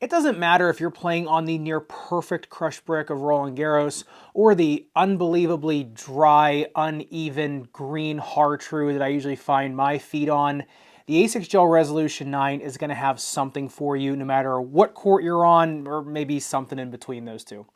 It doesn't matter if you're playing on the near perfect crushed brick of Roland Garros or the unbelievably dry, uneven green Har-Tru that I usually find my feet on. The Asics Gel Resolution 9 is going to have something for you no matter what court you're on, or maybe something in between those two.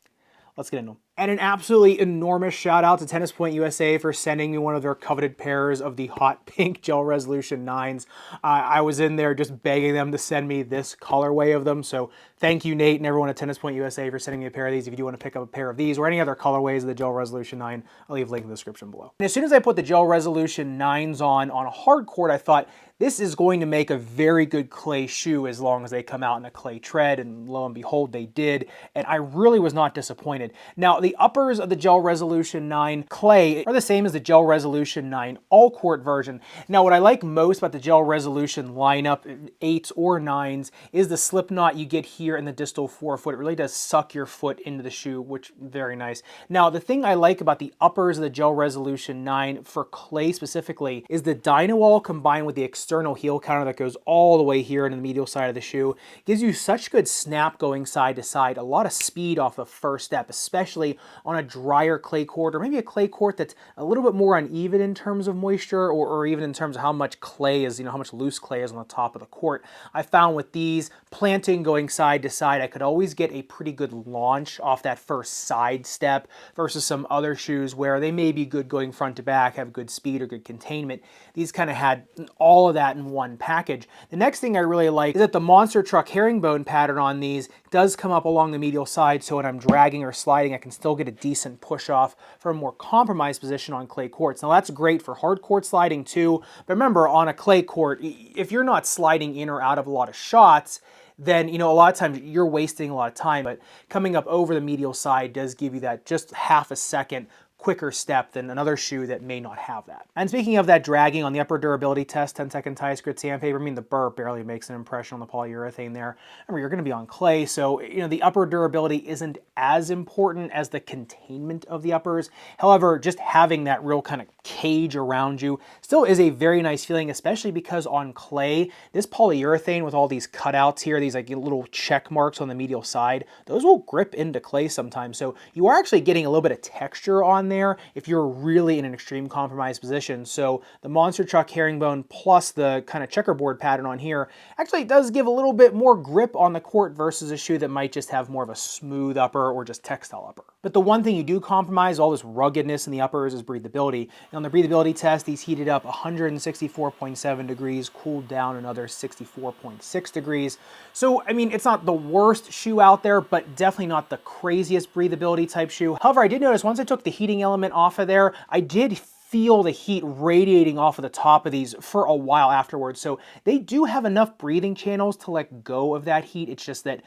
Let's get into them. And an absolutely enormous shout out to Tennis Point USA for sending me one of their coveted pairs of the hot pink Gel Resolution 9s. I was in there just begging them to send me this colorway of them. So thank you, Nate, and everyone at Tennis Point USA for sending me a pair of these. If you do want to pick up a pair of these or any other colorways of the Gel Resolution 9, I'll leave a link in the description below. And as soon as I put the Gel Resolution 9s on a hard court, I thought, this is going to make a very good clay shoe as long as they come out in a clay tread, and lo and behold, they did, and I really was not disappointed. Now, the uppers of the Gel Resolution 9 clay are the same as the Gel Resolution 9 all-court version. Now, what I like most about the Gel Resolution lineup, 8s or 9s, is the slip knot you get here in the distal forefoot. It really does suck your foot into the shoe, which is very nice. Now, the thing I like about the uppers of the Gel Resolution 9 for clay specifically is the Dynawall combined with the external heel counter that goes all the way here into the medial side of the shoe. Gives you such good snap going side to side, a lot of speed off the first step, especially on a drier clay court, or maybe a clay court that's a little bit more uneven in terms of moisture, or even in terms of how much clay is, how much loose clay is on the top of the court. I found with these, planting going side to side, I could always get a pretty good launch off that first side step versus some other shoes where they may be good going front to back, have good speed or good containment. These kind of had all of that in one package. The next thing I really like is that the monster truck herringbone pattern on these does come up along the medial side, so when I'm dragging or sliding, I can still get a decent push off for a more compromised position on clay courts. Now that's great for hard court sliding too, but remember, on a clay court, if you're not sliding in or out of a lot of shots, then a lot of times you're wasting a lot of time, but coming up over the medial side does give you that just half a second quicker step than another shoe that may not have that. And speaking of that dragging, on the upper durability test, 10-second tie grit sandpaper, the burr barely makes an impression on the polyurethane there. Remember, you're going to be on clay, so the upper durability isn't as important as the containment of the uppers. However, just having that real kind of cage around you still is a very nice feeling, especially because on clay, this polyurethane with all these cutouts here, these like little check marks on the medial side, those will grip into clay sometimes. So you are actually getting a little bit of texture on there if you're really in an extreme compromised position. So the monster truck herringbone plus the kind of checkerboard pattern on here actually does give a little bit more grip on the court versus a shoe that might just have more of a smooth upper or just textile upper. But the one thing you do compromise all this ruggedness in the uppers is breathability. And on the breathability test, these heated up 164.7 degrees, cooled down another 64.6 degrees. So, it's not the worst shoe out there, but definitely not the craziest breathability type shoe. However, I did notice once I took the heating element off of there, I did feel the heat radiating off of the top of these for a while afterwards. So they do have enough breathing channels to let go of that heat. It's just that,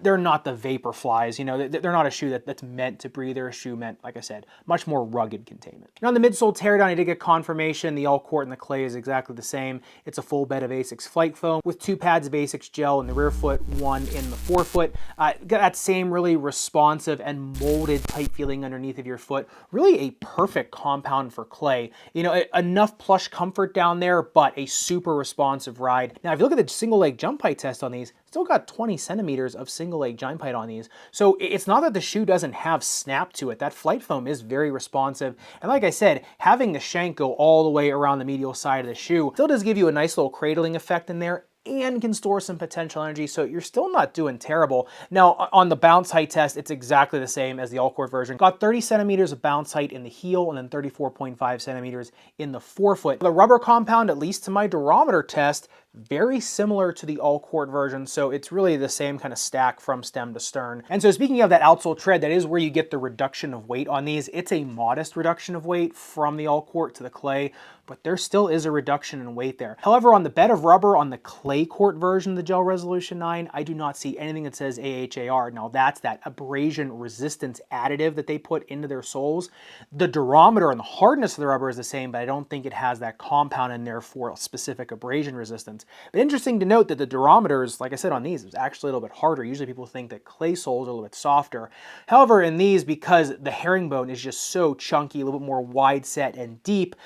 they're not the vapor flies. They're not a shoe that's meant to breathe. They're a shoe meant, like I said, much more rugged containment. Now on the midsole teardown, I did get confirmation. The all court and the clay is exactly the same. It's a full bed of Asics Flight Foam with 2 pads of Asics Gel in the rear foot, 1 in the forefoot. Got that same really responsive and molded type feeling underneath of your foot. Really a perfect compound for clay. Enough plush comfort down there, but a super responsive ride. Now, if you look at the single leg jump height test on these, still got 20 centimeters of single leg jump height on these. So it's not that the shoe doesn't have snap to it. That flight foam is very responsive. And like I said, having the shank go all the way around the medial side of the shoe still does give you a nice little cradling effect in there and can store some potential energy, so you're still not doing terrible. Now, on the bounce height test, it's exactly the same as the all-court version. Got 30 centimeters of bounce height in the heel and then 34.5 centimeters in the forefoot. The rubber compound, at least to my durometer test, very similar to the all-court version, so it's really the same kind of stack from stem to stern. And so speaking of that outsole tread, that is where you get the reduction of weight on these. It's a modest reduction of weight from the all-court to the clay, but there still is a reduction in weight there. However, on the bed of rubber on the clay court version of the Gel Resolution 9, I do not see anything that says AHAR. Now that's that abrasion resistance additive that they put into their soles. The durometer and the hardness of the rubber is the same, but I don't think it has that compound in there for specific abrasion resistance. performance. But interesting to note that the durometers, like I said on these, is actually a little bit harder. Usually people think that clay soles are a little bit softer. However, in these, because the herringbone is just so chunky, a little bit more wide set and deep,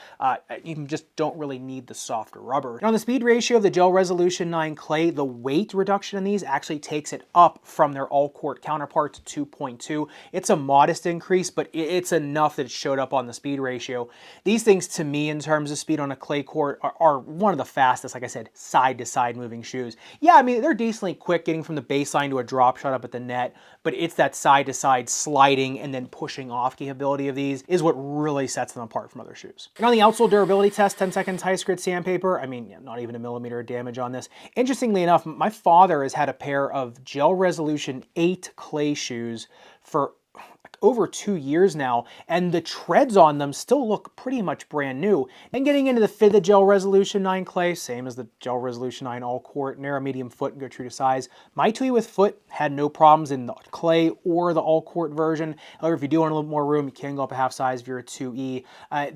you just don't really need the softer rubber. Now on the speed ratio of the Gel Resolution 9 clay, the weight reduction in these actually takes it up from their all-quart counterpart to 2.2. It's a modest increase, but it's enough that it showed up on the speed ratio. These things, to me, in terms of speed on a clay court, are one of the fastest, like I said, side-to-side moving shoes. Yeah, I mean, they're decently quick getting from the baseline to a drop shot up at the net, but it's that side-to-side sliding and then pushing off capability of these is what really sets them apart from other shoes. And on the outsole durability test, 10 seconds high grit sandpaper, I mean, yeah, not even a millimeter of damage on this. Interestingly enough, my father has had a pair of Gel Resolution 8 clay shoes for over 2 years now, and the treads on them still look pretty much brand new. And getting into the fit of the Gel Resolution 9 clay, same as the Gel Resolution 9 all quart, narrow, medium foot, and go true to size. My Twee with foot had no problems in the clay or the all quart version. However, if you do want a little more room, you can go up a half size if you're a 2E.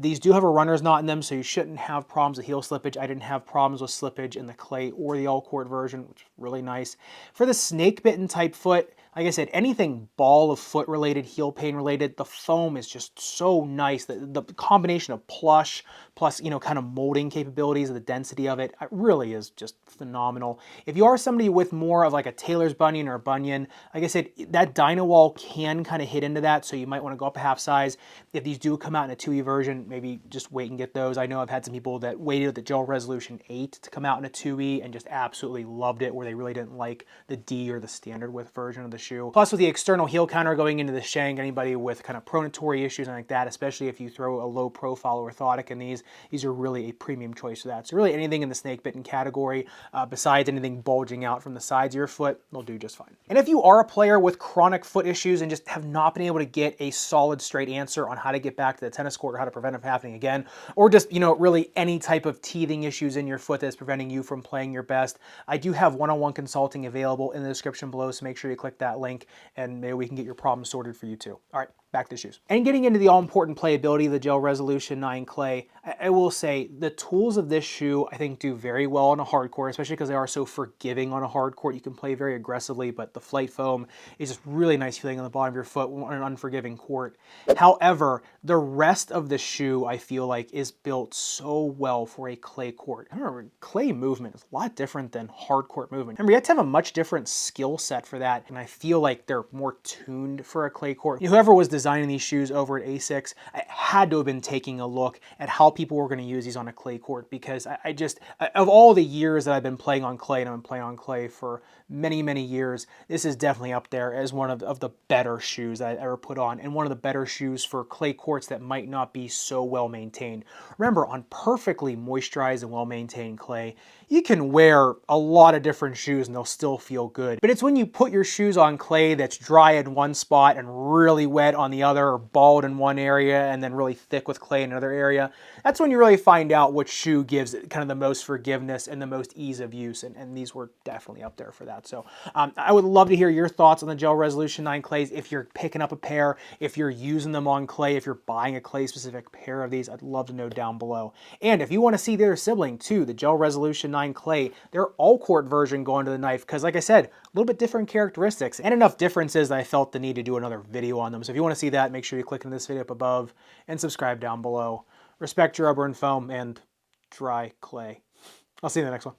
These do have a runner's knot in them, so you shouldn't have problems with heel slippage. I didn't have problems with slippage in the clay or the all quart version, which is really nice. For the snake bitten type foot, like I said, anything ball of foot related, heel pain related, the foam is just so nice. The combination of plush plus, you know, kind of molding capabilities, the density of it really is just phenomenal. If you are somebody with more of like a Taylor's bunion or a bunion, like I said, that Dynawall can kind of hit into that, so you might want to go up a half size. If these do come out in a 2E version, maybe just wait and get those. I know I've had some people that waited with the Gel Resolution 8 to come out in a 2E and just absolutely loved it, where they really didn't like the D or the standard width version of the shoe. Plus, with the external heel counter going into the shank, anybody with kind of pronatory issues and like that, especially if you throw a low profile orthotic in these are really a premium choice for that. So really anything in the snake bitten category, besides anything bulging out from the sides of your foot, they'll do just fine. And if you are a player with chronic foot issues and just have not been able to get a solid straight answer on how to get back to the tennis court or how to prevent it from happening again, or just, you know, really any type of teething issues in your foot that's preventing you from playing your best, I do have one-on-one consulting available in the description below, so make sure you click that link and maybe we can get your problem sorted for you too. All right, back to shoes. And getting into the all-important playability of the Gel Resolution 9 clay, I will say the tools of this shoe I think do very well on a hard court, especially because they are so forgiving on a hard court. You can play very aggressively, but the flight foam is just really nice feeling on the bottom of your foot on an unforgiving court. However, the rest of the shoe I feel like is built so well for a clay court. I remember clay movement is a lot different than hard court movement. Remember, you have to have a much different skill set for that, and I feel like they're more tuned for a clay court. Whoever was designing these shoes over at Asics, I had to have been taking a look at how people were going to use these on a clay court, because I just, of all the years that I've been playing on clay, and I've been playing on clay for many, many years, this is definitely up there as one of the better shoes that I've ever put on, and one of the better shoes for clay courts that might not be so well maintained. Remember, on perfectly moisturized and well maintained clay, you can wear a lot of different shoes and they'll still feel good. But it's when you put your shoes on clay that's dry in one spot and really wet on the other, or bald in one area and then really thick with clay in another area, that's when you really find out which shoe gives it kind of the most forgiveness and the most ease of use, and these were definitely up there for that. So I would love to hear your thoughts on the Gel Resolution 9 clays. If you're picking up a pair, if you're using them on clay, if you're buying a clay specific pair of these, I'd love to know down below. And if you want to see their sibling too, the Gel Resolution 9 clay, their all quart version going to the knife, because like I said, a little bit different characteristics and enough differences that I felt the need to do another video on them. So if you want to see that, make sure you click in this video up above and subscribe down below. Respect your rubber and foam and dry clay. I'll see you in the next one.